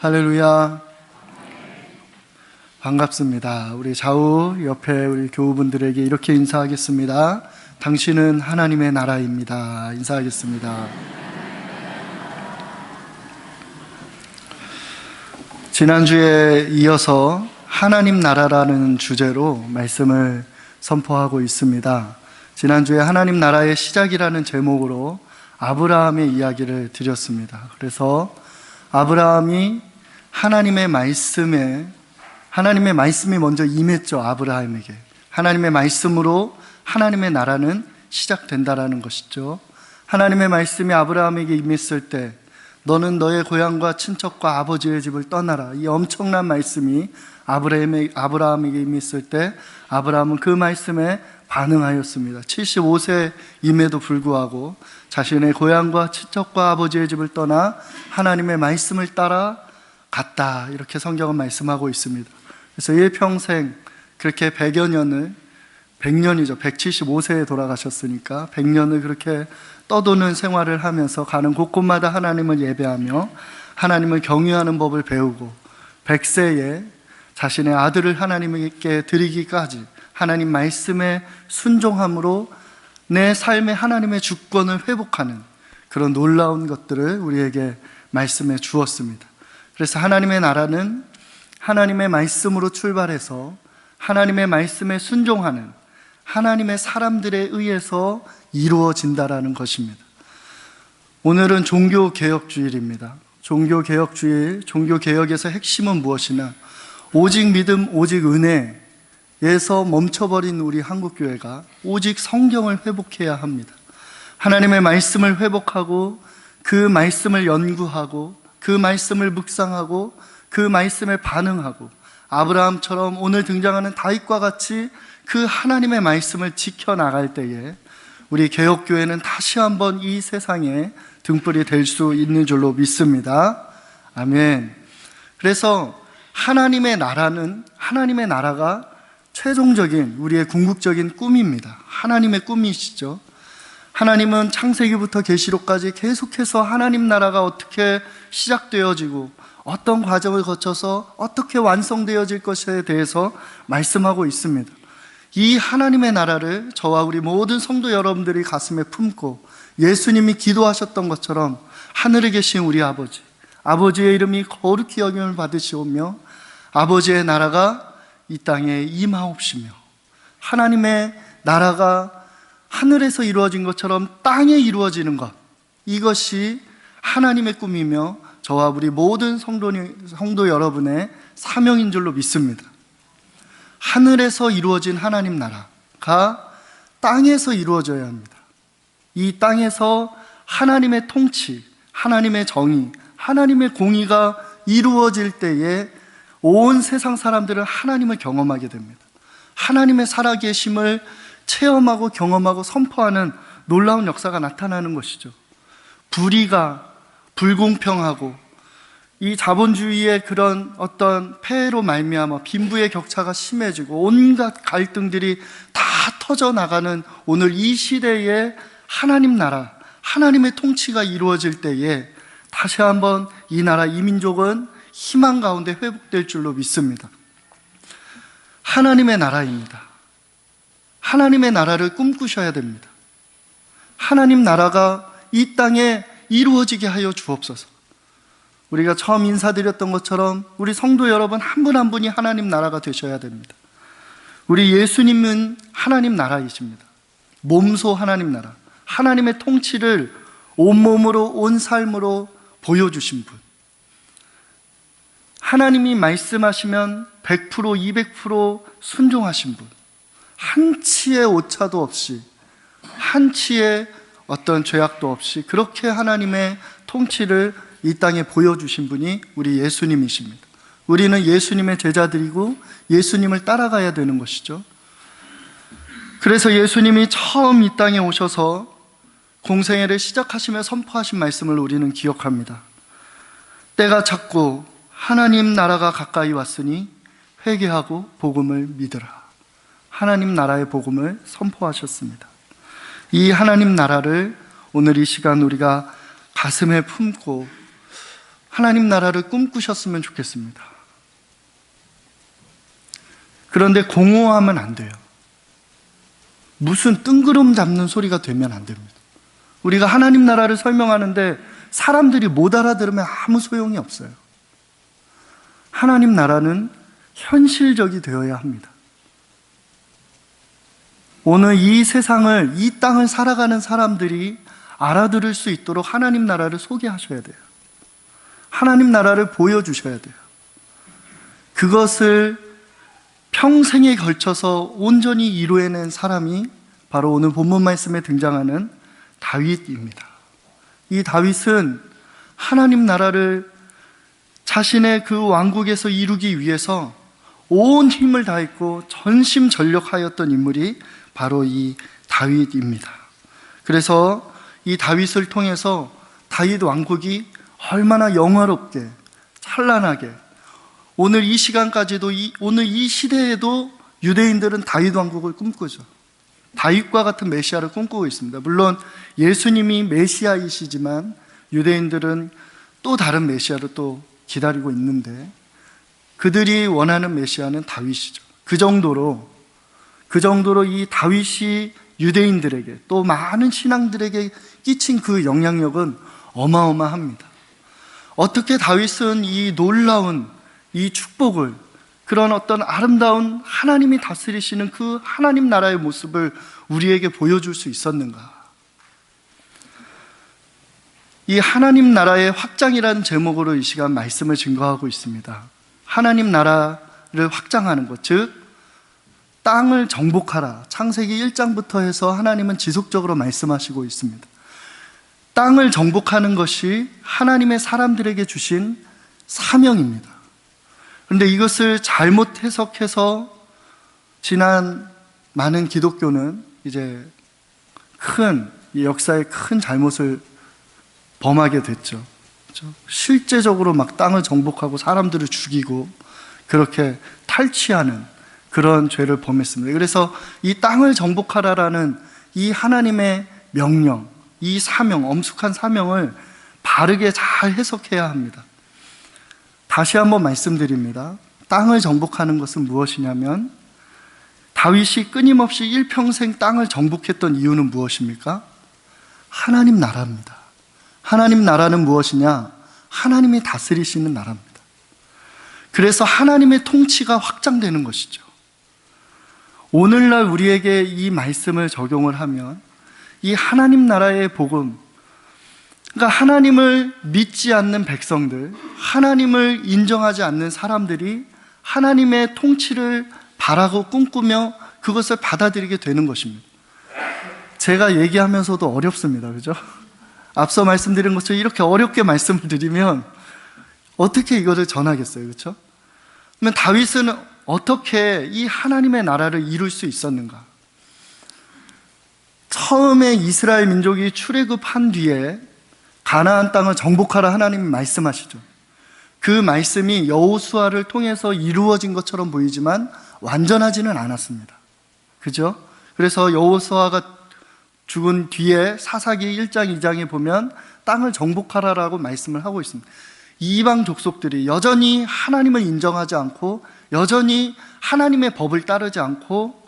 할렐루야. 반갑습니다. 우리 좌우 옆에 우리 교우분들에게 이렇게 인사하겠습니다. 당신은 하나님의 나라입니다. 인사하겠습니다. 지난주에 이어서 하나님 나라라는 주제로 말씀을 선포하고 있습니다. 지난주에 하나님 나라의 시작이라는 제목으로 아브라함의 이야기를 드렸습니다. 그래서 아브라함이 하나님의 말씀이 먼저 임했죠. 아브라함에게 하나님의 말씀으로 하나님의 나라는 시작된다라는 것이죠. 하나님의 말씀이 아브라함에게 임했을 때 너는 너의 고향과 친척과 아버지의 집을 떠나라, 이 엄청난 말씀이 아브라함에게 임했을 때 아브라함은 그 말씀에 반응하였습니다. 75세임에도 불구하고 자신의 고향과 친척과 아버지의 집을 떠나 하나님의 말씀을 따라 갔다, 이렇게 성경은 말씀하고 있습니다. 그래서 일평생 그렇게 100년이죠. 175세에 돌아가셨으니까 100년을 그렇게 떠도는 생활을 하면서 가는 곳곳마다 하나님을 예배하며 하나님을 경유하는 법을 배우고 100세에 자신의 아들을 하나님께 드리기까지 하나님 말씀에 순종함으로 내 삶의 하나님의 주권을 회복하는 그런 놀라운 것들을 우리에게 말씀해 주었습니다. 그래서 하나님의 나라는 하나님의 말씀으로 출발해서 하나님의 말씀에 순종하는 하나님의 사람들에 의해서 이루어진다라는 것입니다. 오늘은 종교개혁주일입니다. 종교개혁주일, 종교개혁에서 핵심은 무엇이냐? 오직 믿음, 오직 은혜에서 멈춰버린 우리 한국교회가 오직 성경을 회복해야 합니다. 하나님의 말씀을 회복하고 그 말씀을 연구하고 그 말씀을 묵상하고 그 말씀에 반응하고 아브라함처럼 오늘 등장하는 다윗과 같이 그 하나님의 말씀을 지켜나갈 때에 우리 개혁교회는 다시 한번 이 세상에 등불이 될 수 있는 줄로 믿습니다. 아멘. 그래서 하나님의 나라가 최종적인 우리의 궁극적인 꿈입니다. 하나님의 꿈이시죠. 하나님은 창세기부터 계시록까지 계속해서 하나님 나라가 어떻게 시작되어지고 어떤 과정을 거쳐서 어떻게 완성되어질 것에 대해서 말씀하고 있습니다. 이 하나님의 나라를 저와 우리 모든 성도 여러분들이 가슴에 품고 예수님이 기도하셨던 것처럼 하늘에 계신 우리 아버지의 이름이 거룩히 여김을 받으시오며 아버지의 나라가 이 땅에 임하옵시며 하나님의 나라가 하늘에서 이루어진 것처럼 땅에 이루어지는 것, 이것이 하나님의 꿈이며 저와 우리 모든 성도 여러분의 사명인 줄로 믿습니다. 하늘에서 이루어진 하나님 나라가 땅에서 이루어져야 합니다. 이 땅에서 하나님의 통치, 하나님의 정의, 하나님의 공의가 이루어질 때에 온 세상 사람들은 하나님을 경험하게 됩니다. 하나님의 살아계심을 체험하고 경험하고 선포하는 놀라운 역사가 나타나는 것이죠. 불공평하고 이 자본주의의 그런 어떤 폐해로 말미암아 빈부의 격차가 심해지고 온갖 갈등들이 다 터져나가는 오늘 이 시대에 하나님 나라, 하나님의 통치가 이루어질 때에 다시 한번 이 나라, 이 민족은 희망 가운데 회복될 줄로 믿습니다. 하나님의 나라입니다. 하나님의 나라를 꿈꾸셔야 됩니다. 하나님 나라가 이 땅에 이루어지게 하여 주옵소서. 우리가 처음 인사드렸던 것처럼 우리 성도 여러분 한 분 한 분이 하나님 나라가 되셔야 됩니다. 우리 예수님은 하나님 나라이십니다. 몸소 하나님 나라, 하나님의 통치를 온몸으로 온 삶으로 보여주신 분, 하나님이 말씀하시면 100% 200% 순종하신 분, 한치의 오차도 없이 한치의 어떤 죄악도 없이 그렇게 하나님의 통치를 이 땅에 보여주신 분이 우리 예수님이십니다. 우리는 예수님의 제자들이고 예수님을 따라가야 되는 것이죠. 그래서 예수님이 처음 이 땅에 오셔서 공생애를 시작하시며 선포하신 말씀을 우리는 기억합니다. 때가 찼고 하나님 나라가 가까이 왔으니 회개하고 복음을 믿으라. 하나님 나라의 복음을 선포하셨습니다. 이 하나님 나라를 오늘 이 시간 우리가 가슴에 품고 하나님 나라를 꿈꾸셨으면 좋겠습니다. 그런데 공허하면 안 돼요. 무슨 뜬구름 잡는 소리가 되면 안 됩니다. 우리가 하나님 나라를 설명하는데 사람들이 못 알아들으면 아무 소용이 없어요. 하나님 나라는 현실적이 되어야 합니다. 오늘 이 세상을, 이 땅을 살아가는 사람들이 알아들을 수 있도록 하나님 나라를 소개하셔야 돼요. 하나님 나라를 보여주셔야 돼요. 그것을 평생에 걸쳐서 온전히 이루어낸 사람이 바로 오늘 본문 말씀에 등장하는 다윗입니다. 이 다윗은 하나님 나라를 자신의 그 왕국에서 이루기 위해서 온 힘을 다했고 전심전력하였던 인물이 바로 이 다윗입니다. 그래서 이 다윗을 통해서 다윗 왕국이 얼마나 영화롭게 찬란하게 오늘 이 시간까지도 오늘 이 시대에도 유대인들은 다윗 왕국을 꿈꾸죠. 다윗과 같은 메시아를 꿈꾸고 있습니다. 물론 예수님이 메시아이시지만 유대인들은 또 다른 메시아를 또 기다리고 있는데 그들이 원하는 메시아는 다윗이죠. 그 정도로 이 다윗이 유대인들에게 또 많은 신앙들에게 끼친 그 영향력은 어마어마합니다. 어떻게 다윗은 이 놀라운 이 축복을, 그런 어떤 아름다운 하나님이 다스리시는 그 하나님 나라의 모습을 우리에게 보여줄 수 있었는가? 이 하나님 나라의 확장이라는 제목으로 이 시간 말씀을 증거하고 있습니다. 하나님 나라를 확장하는 것, 즉 땅을 정복하라. 창세기 1장부터 해서 하나님은 지속적으로 말씀하시고 있습니다. 땅을 정복하는 것이 하나님의 사람들에게 주신 사명입니다. 그런데 이것을 잘못 해석해서 지난 많은 기독교는 이제 역사에 큰 잘못을 범하게 됐죠. 그렇죠? 실제적으로 막 땅을 정복하고 사람들을 죽이고 그렇게 탈취하는 그런 죄를 범했습니다. 그래서 이 땅을 정복하라라는 이 하나님의 명령, 이 사명, 엄숙한 사명을 바르게 잘 해석해야 합니다. 다시 한번 말씀드립니다. 땅을 정복하는 것은 무엇이냐면 다윗이 끊임없이 일평생 땅을 정복했던 이유는 무엇입니까? 하나님 나라입니다. 하나님 나라는 무엇이냐? 하나님이 다스리시는 나라입니다. 그래서 하나님의 통치가 확장되는 것이죠. 오늘날 우리에게 이 말씀을 적용을 하면 이 하나님 나라의 복음, 그러니까 하나님을 믿지 않는 백성들, 하나님을 인정하지 않는 사람들이 하나님의 통치를 바라고 꿈꾸며 그것을 받아들이게 되는 것입니다. 제가 얘기하면서도 어렵습니다. 그죠? 앞서 말씀드린 것처럼 이렇게 어렵게 말씀을 드리면 어떻게 이거를 전하겠어요? 그렇죠? 그러면 다윗은 어떻게 이 하나님의 나라를 이룰 수 있었는가? 처음에 이스라엘 민족이 출애굽한 뒤에 가나안 땅을 정복하라 하나님이 말씀하시죠. 그 말씀이 여호수아를 통해서 이루어진 것처럼 보이지만 완전하지는 않았습니다. 그죠? 그래서 여호수아가 죽은 뒤에 사사기 1장 2장에 보면 땅을 정복하라라고 말씀을 하고 있습니다. 이방 족속들이 여전히 하나님을 인정하지 않고 여전히 하나님의 법을 따르지 않고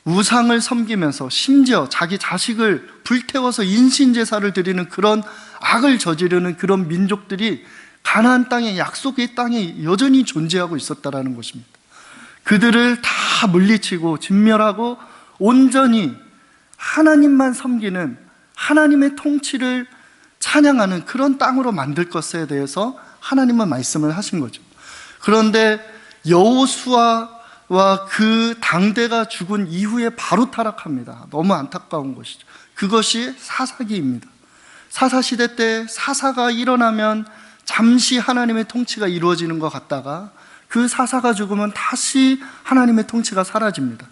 우상을 섬기면서 심지어 자기 자식을 불태워서 인신제사를 드리는 그런 악을 저지르는 그런 민족들이 가나안 땅에, 약속의 땅에 여전히 존재하고 있었다라는 것입니다. 그들을 다 물리치고 진멸하고 온전히 하나님만 섬기는 하나님의 통치를 찬양하는 그런 땅으로 만들 것에 대해서 하나님은 말씀을 하신 거죠. 그런데 여호수아와 그 당대가 죽은 이후에 바로 타락합니다. 너무 안타까운 것이죠. 그것이 사사기입니다. 사사시대 때 사사가 일어나면 잠시 하나님의 통치가 이루어지는 것 같다가 그 사사가 죽으면 다시 하나님의 통치가 사라집니다.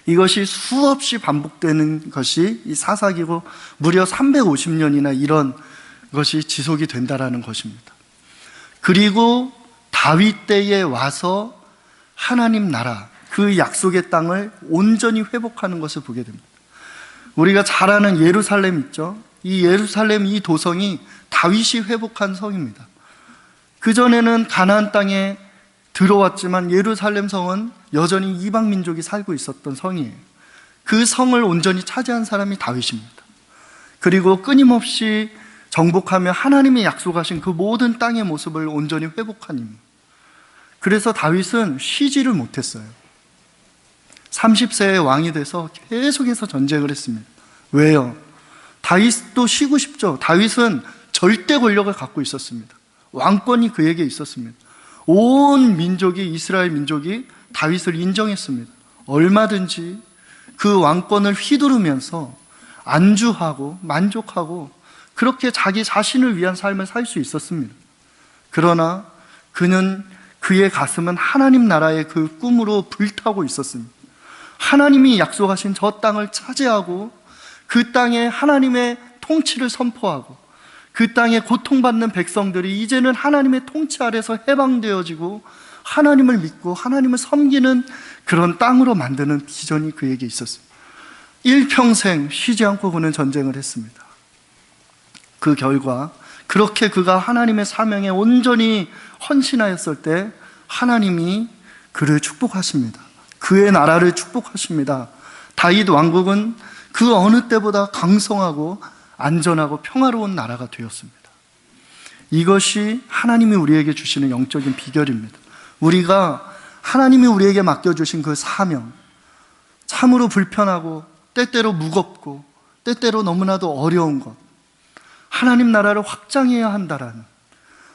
이것이 수없이 반복되는 것이 이 사사기고 무려 350년이나 이런 것이 지속이 된다라는 것입니다. 그리고 다윗 때에 와서 하나님 나라, 그 약속의 땅을 온전히 회복하는 것을 보게 됩니다. 우리가 잘 아는 예루살렘 있죠? 이 예루살렘 이 도성이 다윗이 회복한 성입니다. 그전에는 가나안 땅에 들어왔지만 예루살렘 성은 여전히 이방 민족이 살고 있었던 성이에요. 그 성을 온전히 차지한 사람이 다윗입니다. 그리고 끊임없이 정복하며 하나님이 약속하신 그 모든 땅의 모습을 온전히 회복한 입니다. 그래서 다윗은 쉬지를 못했어요. 30세에 왕이 돼서 계속해서 전쟁을 했습니다. 왜요? 다윗도 쉬고 싶죠. 다윗은 절대 권력을 갖고 있었습니다. 왕권이 그에게 있었습니다. 온 민족이, 이스라엘 민족이 다윗을 인정했습니다. 얼마든지 그 왕권을 휘두르면서 안주하고 만족하고 그렇게 자기 자신을 위한 삶을 살 수 있었습니다. 그러나 그의 가슴은 하나님 나라의 그 꿈으로 불타고 있었습니다. 하나님이 약속하신 저 땅을 차지하고 그 땅에 하나님의 통치를 선포하고 그 땅에 고통받는 백성들이 이제는 하나님의 통치 아래서 해방되어지고 하나님을 믿고 하나님을 섬기는 그런 땅으로 만드는 비전이 그에게 있었습니다. 일평생 쉬지 않고 그는 전쟁을 했습니다. 그 결과 그렇게 그가 하나님의 사명에 온전히 헌신하였을 때 하나님이 그를 축복하십니다. 그의 나라를 축복하십니다. 다윗 왕국은 그 어느 때보다 강성하고 안전하고 평화로운 나라가 되었습니다. 이것이 하나님이 우리에게 주시는 영적인 비결입니다. 우리가 하나님이 우리에게 맡겨주신 그 사명, 참으로 불편하고 때때로 무겁고 때때로 너무나도 어려운 것, 하나님 나라를 확장해야 한다라는,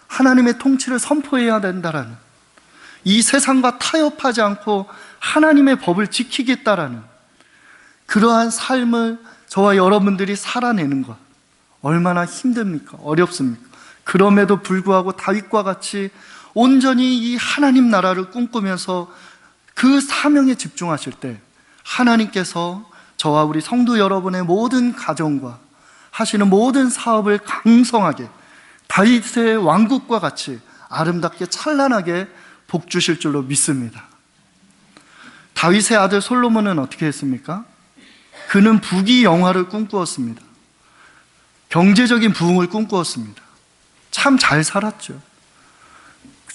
하나님의 통치를 선포해야 된다라는, 이 세상과 타협하지 않고 하나님의 법을 지키겠다라는 그러한 삶을 저와 여러분들이 살아내는 것 얼마나 힘듭니까? 어렵습니까? 그럼에도 불구하고 다윗과 같이 온전히 이 하나님 나라를 꿈꾸면서 그 사명에 집중하실 때 하나님께서 저와 우리 성도 여러분의 모든 가정과 하시는 모든 사업을 강성하게 다윗의 왕국과 같이 아름답게 찬란하게 복 주실 줄로 믿습니다. 다윗의 아들 솔로몬은 어떻게 했습니까? 그는 부귀영화를 꿈꾸었습니다. 경제적인 부흥을 꿈꾸었습니다. 참 잘 살았죠.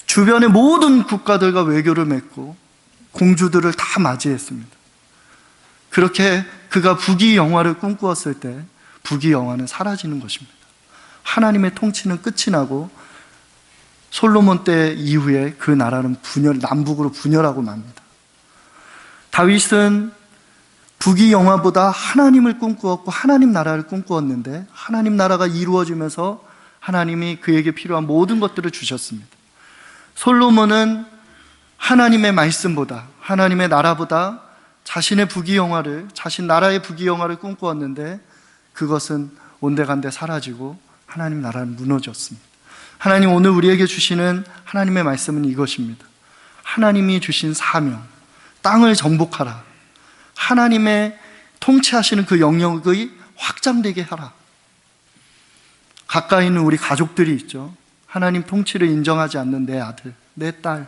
주변의 모든 국가들과 외교를 맺고 공주들을 다 맞이했습니다. 그렇게 그가 부귀영화를 꿈꾸었을 때 부귀영화는 사라지는 것입니다. 하나님의 통치는 끝이 나고 솔로몬 때 이후에 그 나라는 남북으로 분열하고 맙니다. 다윗은 부귀영화보다 하나님을 꿈꾸었고 하나님 나라를 꿈꾸었는데 하나님 나라가 이루어지면서 하나님이 그에게 필요한 모든 것들을 주셨습니다. 솔로몬은 하나님의 말씀보다, 하나님의 나라보다 자신의 부귀영화를, 자신 나라의 부귀영화를 꿈꾸었는데 그것은 온데간데 사라지고 하나님 나라는 무너졌습니다. 하나님 오늘 우리에게 주시는 하나님의 말씀은 이것입니다. 하나님이 주신 사명, 땅을 정복하라. 하나님의 통치하시는 그 영역이 확장되게 하라. 가까이 있는 우리 가족들이 있죠. 하나님 통치를 인정하지 않는 내 아들, 내 딸,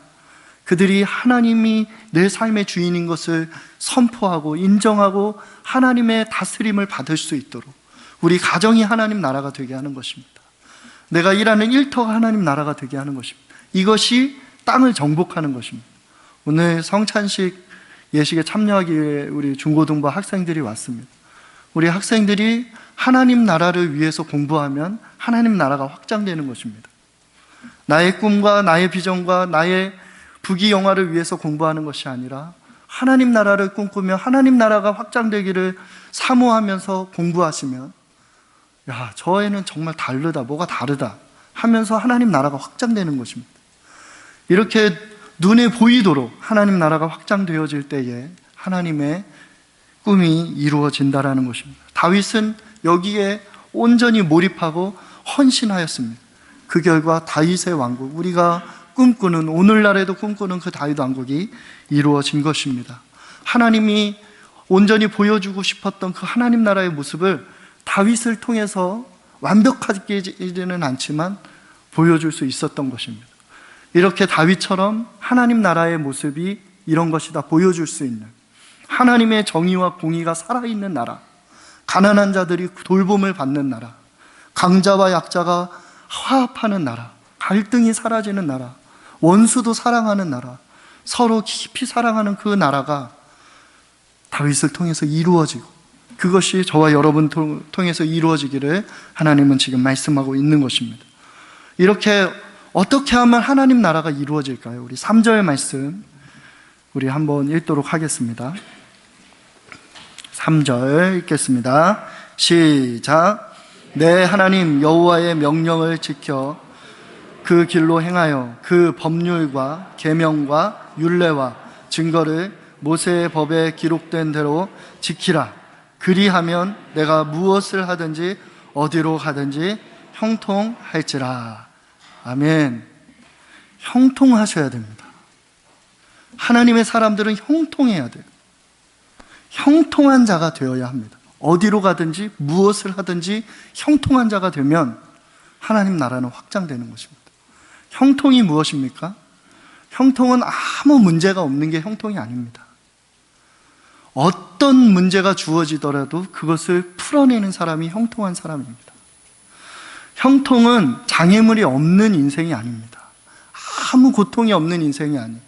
그들이 하나님이 내 삶의 주인인 것을 선포하고 인정하고 하나님의 다스림을 받을 수 있도록 우리 가정이 하나님 나라가 되게 하는 것입니다. 내가 일하는 일터가 하나님 나라가 되게 하는 것입니다. 이것이 땅을 정복하는 것입니다. 오늘 성찬식 예식에 참여하기 위해 우리 중고등부 학생들이 왔습니다. 우리 학생들이 하나님 나라를 위해서 공부하면 하나님 나라가 확장되는 것입니다. 나의 꿈과 나의 비전과 나의 부귀영화를 위해서 공부하는 것이 아니라 하나님 나라를 꿈꾸며 하나님 나라가 확장되기를 사모하면서 공부하시면 야, 저 애는 정말 다르다, 뭐가 다르다 하면서 하나님 나라가 확장되는 것입니다. 이렇게 눈에 보이도록 하나님 나라가 확장되어질 때에 하나님의 꿈이 이루어진다라는 것입니다. 다윗은 여기에 온전히 몰입하고 헌신하였습니다. 그 결과 다윗의 왕국, 우리가 꿈꾸는, 오늘날에도 꿈꾸는 그 다윗 왕국이 이루어진 것입니다. 하나님이 온전히 보여주고 싶었던 그 하나님 나라의 모습을 다윗을 통해서 완벽하지는 않지만 보여줄 수 있었던 것입니다. 이렇게 다윗처럼 하나님 나라의 모습이 이런 것이다 보여줄 수 있는, 하나님의 정의와 공의가 살아있는 나라, 가난한 자들이 돌봄을 받는 나라, 강자와 약자가 화합하는 나라, 갈등이 사라지는 나라, 원수도 사랑하는 나라, 서로 깊이 사랑하는 그 나라가 다윗을 통해서 이루어지고, 그것이 저와 여러분 통해서 이루어지기를 하나님은 지금 말씀하고 있는 것입니다. 이렇게 어떻게 하면 하나님 나라가 이루어질까요? 우리 3절 말씀 우리 한번 읽도록 하겠습니다. 3절 읽겠습니다. 시작. 내 하나님 여호와의 명령을 지켜 그 길로 행하여 그 법률과 계명과 율례와 증거를 모세의 법에 기록된 대로 지키라. 그리하면 내가 무엇을 하든지 어디로 가든지 형통할지라. 아멘. 형통하셔야 됩니다. 하나님의 사람들은 형통해야 돼요. 형통한 자가 되어야 합니다. 어디로 가든지 무엇을 하든지 형통한 자가 되면 하나님 나라는 확장되는 것입니다. 형통이 무엇입니까? 형통은 아무 문제가 없는 게 형통이 아닙니다. 어떤 문제가 주어지더라도 그것을 풀어내는 사람이 형통한 사람입니다. 형통은 장애물이 없는 인생이 아닙니다. 아무 고통이 없는 인생이 아니에요.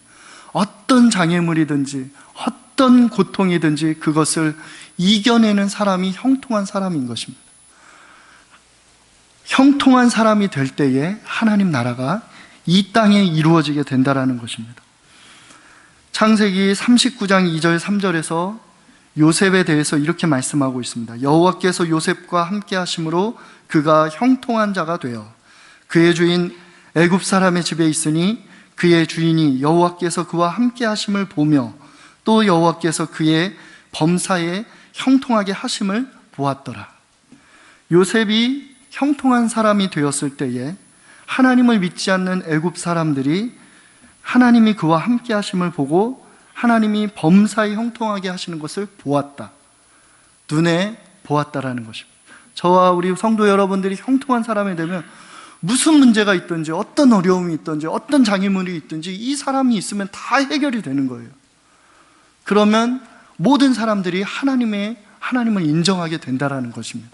어떤 장애물이든지 어떤 고통이든지 그것을 이겨내는 사람이 형통한 사람인 것입니다. 형통한 사람이 될 때에 하나님 나라가 이 땅에 이루어지게 된다는 것입니다. 창세기 39장 2절 3절에서 요셉에 대해서 이렇게 말씀하고 있습니다. 여호와께서 요셉과 함께 하심으로 그가 형통한 자가 되어 그의 주인 애굽 사람의 집에 있으니 그의 주인이 여호와께서 그와 함께 하심을 보며 또 여호와께서 그의 범사에 형통하게 하심을 보았더라. 요셉이 형통한 사람이 되었을 때에 하나님을 믿지 않는 애굽 사람들이 하나님이 그와 함께 하심을 보고 하나님이 범사에 형통하게 하시는 것을 보았다. 눈에 보았다라는 것입니다. 저와 우리 성도 여러분들이 형통한 사람이 되면 무슨 문제가 있든지 어떤 어려움이 있든지 어떤 장애물이 있든지 이 사람이 있으면 다 해결이 되는 거예요. 그러면 모든 사람들이 하나님을 인정하게 된다라는 것입니다.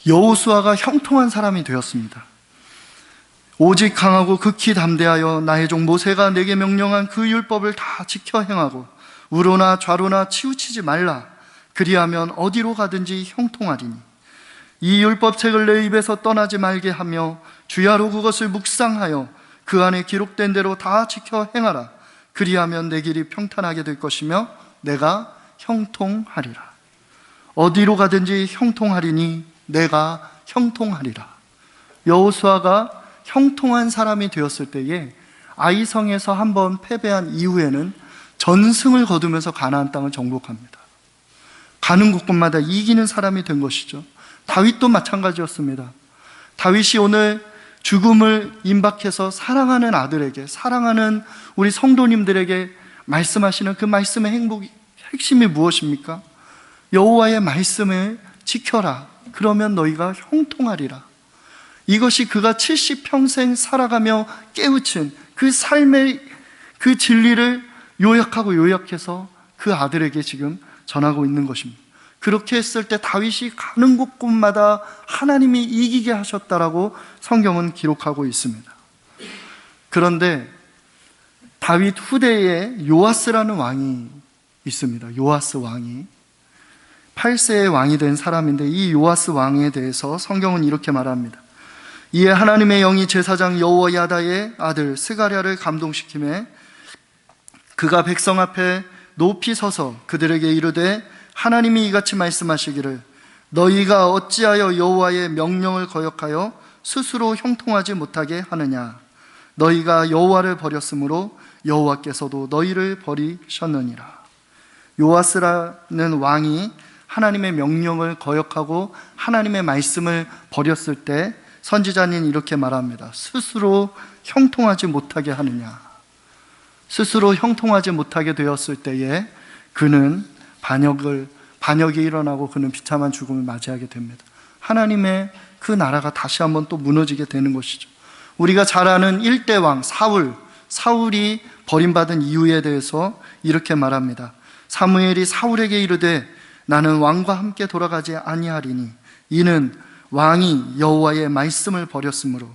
여호수아가 형통한 사람이 되었습니다. 오직 강하고 극히 담대하여 나의 종 모세가 내게 명령한 그 율법을 다 지켜 행하고 우로나 좌로나 치우치지 말라. 그리하면 어디로 가든지 형통하리니 이 율법책을 내 입에서 떠나지 말게 하며 주야로 그것을 묵상하여 그 안에 기록된 대로 다 지켜 행하라. 그리하면 내 길이 평탄하게 될 것이며 내가 형통하리라. 어디로 가든지 형통하리니 내가 형통하리라. 여호수아가 형통한 사람이 되었을 때에 아이성에서 한번 패배한 이후에는 전승을 거두면서 가나안 땅을 정복합니다. 가는 곳곳마다 이기는 사람이 된 것이죠. 다윗도 마찬가지였습니다. 다윗이 오늘 죽음을 임박해서 사랑하는 아들에게, 사랑하는 우리 성도님들에게 말씀하시는 그 말씀의 핵심이 무엇입니까? 여호와의 말씀을 지켜라. 그러면 너희가 형통하리라. 이것이 그가 70평생 살아가며 깨우친 그 삶의 그 진리를 요약해서 그 아들에게 지금 전하고 있는 것입니다. 그렇게 했을 때 다윗이 가는 곳곳마다 하나님이 이기게 하셨다라고 성경은 기록하고 있습니다. 그런데 다윗 후대에 요아스라는 왕이 있습니다. 요아스 왕이 8세의 왕이 된 사람인데 이 요아스 왕에 대해서 성경은 이렇게 말합니다. 이에 하나님의 영이 제사장 여호야다의 아들 스가랴를 감동시키매 그가 백성 앞에 높이 서서 그들에게 이르되 하나님이 이같이 말씀하시기를 너희가 어찌하여 여호와의 명령을 거역하여 스스로 형통하지 못하게 하느냐. 너희가 여호와를 버렸으므로 여호와께서도 너희를 버리셨느니라. 요아스라는 왕이 하나님의 명령을 거역하고 하나님의 말씀을 버렸을 때 선지자는 이렇게 말합니다. 스스로 형통하지 못하게 하느냐. 스스로 형통하지 못하게 되었을 때에 그는 반역이 일어나고 그는 비참한 죽음을 맞이하게 됩니다. 하나님의 그 나라가 다시 한번 또 무너지게 되는 것이죠. 우리가 잘 아는 1대 왕 사울이 버림받은 이유에 대해서 이렇게 말합니다. 사무엘이 사울에게 이르되 나는 왕과 함께 돌아가지 아니하리니 이는 왕이 여호와의 말씀을 버렸으므로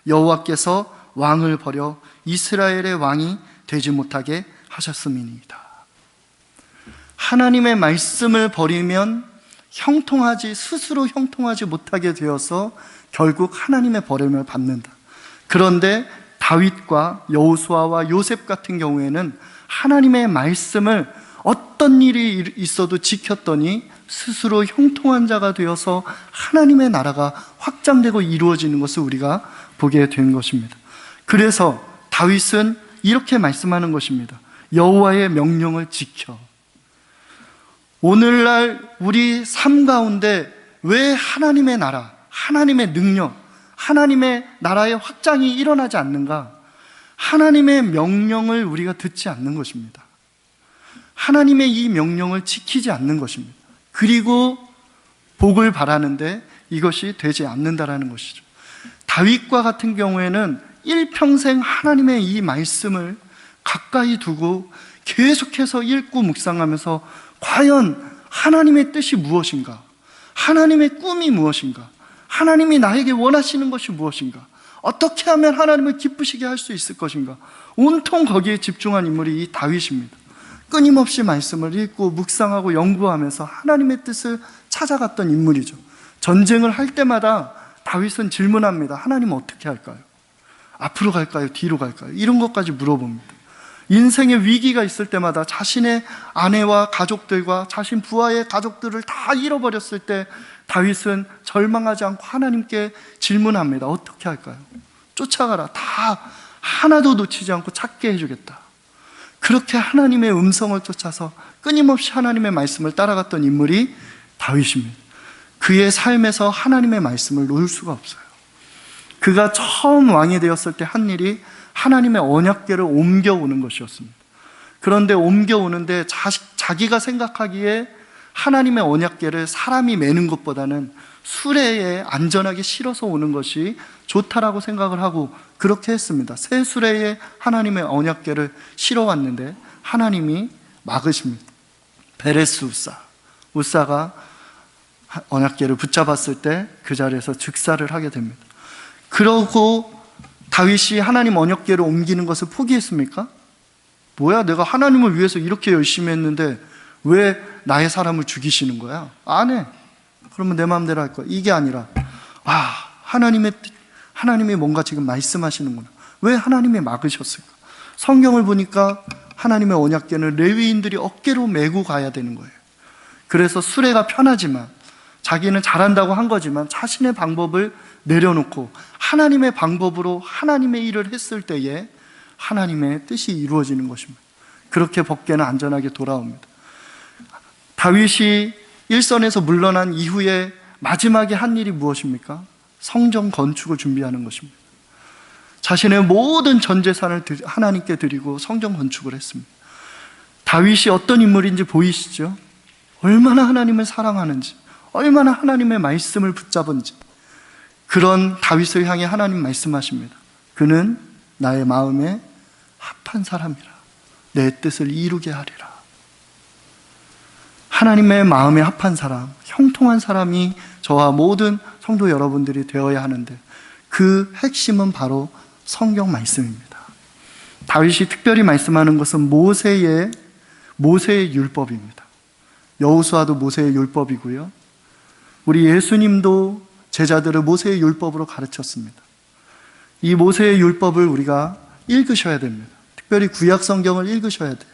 여호와께서 왕을 버려 이스라엘의 왕이 되지 못하게 하셨음이니이다. 하나님의 말씀을 버리면 스스로 형통하지 못하게 되어서 결국 하나님의 버림을 받는다. 그런데 다윗과 여호수아와 요셉 같은 경우에는 하나님의 말씀을 어떤 일이 있어도 지켰더니 스스로 형통한 자가 되어서 하나님의 나라가 확장되고 이루어지는 것을 우리가 보게 된 것입니다. 그래서 다윗은 이렇게 말씀하는 것입니다. 여호와의 명령을 지켜. 오늘날 우리 삶 가운데 왜 하나님의 나라, 하나님의 능력, 하나님의 나라의 확장이 일어나지 않는가? 하나님의 명령을 우리가 듣지 않는 것입니다. 하나님의 이 명령을 지키지 않는 것입니다. 그리고 복을 바라는데 이것이 되지 않는다라는 것이죠. 다윗과 같은 경우에는 일평생 하나님의 이 말씀을 가까이 두고 계속해서 읽고 묵상하면서 과연 하나님의 뜻이 무엇인가? 하나님의 꿈이 무엇인가? 하나님이 나에게 원하시는 것이 무엇인가? 어떻게 하면 하나님을 기쁘시게 할 수 있을 것인가? 온통 거기에 집중한 인물이 이 다윗입니다. 끊임없이 말씀을 읽고 묵상하고 연구하면서 하나님의 뜻을 찾아갔던 인물이죠. 전쟁을 할 때마다 다윗은 질문합니다. 하나님 어떻게 할까요? 앞으로 갈까요? 뒤로 갈까요? 이런 것까지 물어봅니다. 인생의 위기가 있을 때마다 자신의 아내와 가족들과 자신 부하의 가족들을 다 잃어버렸을 때 다윗은 절망하지 않고 하나님께 질문합니다. 어떻게 할까요? 쫓아가라. 다 하나도 놓치지 않고 찾게 해주겠다. 그렇게 하나님의 음성을 쫓아서 끊임없이 하나님의 말씀을 따라갔던 인물이 다윗입니다. 그의 삶에서 하나님의 말씀을 놓을 수가 없어요. 그가 처음 왕이 되었을 때 한 일이 하나님의 언약궤를 옮겨오는 것이었습니다. 그런데 옮겨오는데 자기가 생각하기에 하나님의 언약궤를 사람이 매는 것보다는 수레에 안전하게 실어서 오는 것이 좋다라고 생각을 하고 그렇게 했습니다. 새 수레에 하나님의 언약궤를 실어왔는데 하나님이 막으십니다. 베레스 우사가 언약궤를 붙잡았을 때 그 자리에서 즉사를 하게 됩니다. 그러고 다윗이 하나님 언약궤를 옮기는 것을 포기했습니까? 뭐야, 내가 하나님을 위해서 이렇게 열심히 했는데 왜 나의 사람을 죽이시는 거야? 안 해. 그러면 내 마음대로 할 거야. 이게 아니라 하나님이 뭔가 지금 말씀하시는구나. 왜 하나님이 막으셨을까? 성경을 보니까 하나님의 언약궤는 레위인들이 어깨로 메고 가야 되는 거예요. 그래서 수레가 편하지만 자기는 잘한다고 한 거지만 자신의 방법을 내려놓고 하나님의 방법으로 하나님의 일을 했을 때에 하나님의 뜻이 이루어지는 것입니다. 그렇게 법궤는 안전하게 돌아옵니다. 다윗이 일선에서 물러난 이후에 마지막에 한 일이 무엇입니까? 성전 건축을 준비하는 것입니다. 자신의 모든 전 재산을 하나님께 드리고 성전 건축을 했습니다. 다윗이 어떤 인물인지 보이시죠? 얼마나 하나님을 사랑하는지, 얼마나 하나님의 말씀을 붙잡은지. 그런 다윗을 향해 하나님 말씀하십니다. 그는 나의 마음에 합한 사람이라. 내 뜻을 이루게 하리라. 하나님의 마음에 합한 사람, 형통한 사람이 저와 모든 성도 여러분들이 되어야 하는데 그 핵심은 바로 성경 말씀입니다. 다윗이 특별히 말씀하는 것은 모세의 율법입니다. 여호수아도 모세의 율법이고요. 우리 예수님도 제자들을 모세의 율법으로 가르쳤습니다. 이 모세의 율법을 우리가 읽으셔야 됩니다. 특별히 구약 성경을 읽으셔야 돼요.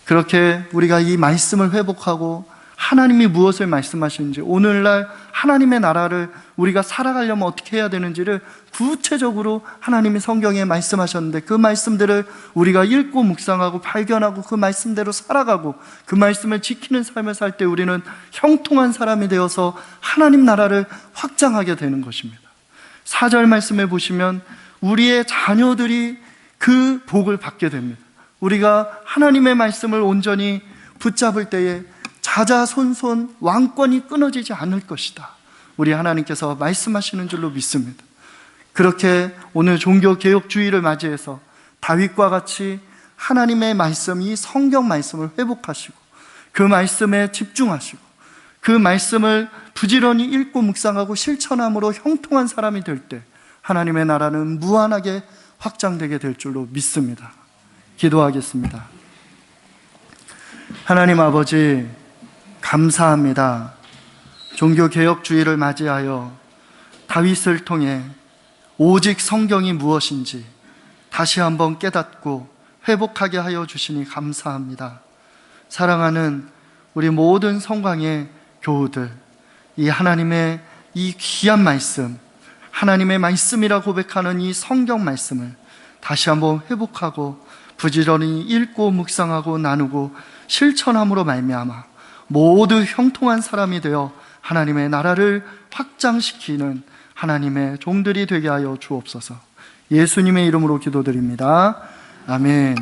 그렇게 우리가 이 말씀을 회복하고 하나님이 무엇을 말씀하시는지, 오늘날 하나님의 나라를 우리가 살아가려면 어떻게 해야 되는지를 구체적으로 하나님이 성경에 말씀하셨는데 그 말씀들을 우리가 읽고 묵상하고 발견하고 그 말씀대로 살아가고 그 말씀을 지키는 삶을 살 때 우리는 형통한 사람이 되어서 하나님 나라를 확장하게 되는 것입니다. 4절 말씀에 보시면 우리의 자녀들이 그 복을 받게 됩니다. 우리가 하나님의 말씀을 온전히 붙잡을 때에 자자손손 왕권이 끊어지지 않을 것이다. 우리 하나님께서 말씀하시는 줄로 믿습니다. 그렇게 오늘 종교개혁주의를 맞이해서 다윗과 같이 하나님의 말씀, 이 성경 말씀을 회복하시고 그 말씀에 집중하시고 그 말씀을 부지런히 읽고 묵상하고 실천함으로 형통한 사람이 될 때 하나님의 나라는 무한하게 확장되게 될 줄로 믿습니다. 기도하겠습니다. 하나님 아버지, 감사합니다. 종교개혁주의를 맞이하여 다윗을 통해 오직 성경이 무엇인지 다시 한번 깨닫고 회복하게 하여 주시니 감사합니다. 사랑하는 우리 모든 성광의 교우들, 이 하나님의 이 귀한 말씀, 하나님의 말씀이라 고백하는 이 성경 말씀을 다시 한번 회복하고 부지런히 읽고 묵상하고 나누고 실천함으로 말미암아 모두 형통한 사람이 되어 하나님의 나라를 확장시키는 하나님의 종들이 되게 하여 주옵소서. 예수님의 이름으로 기도드립니다. 아멘.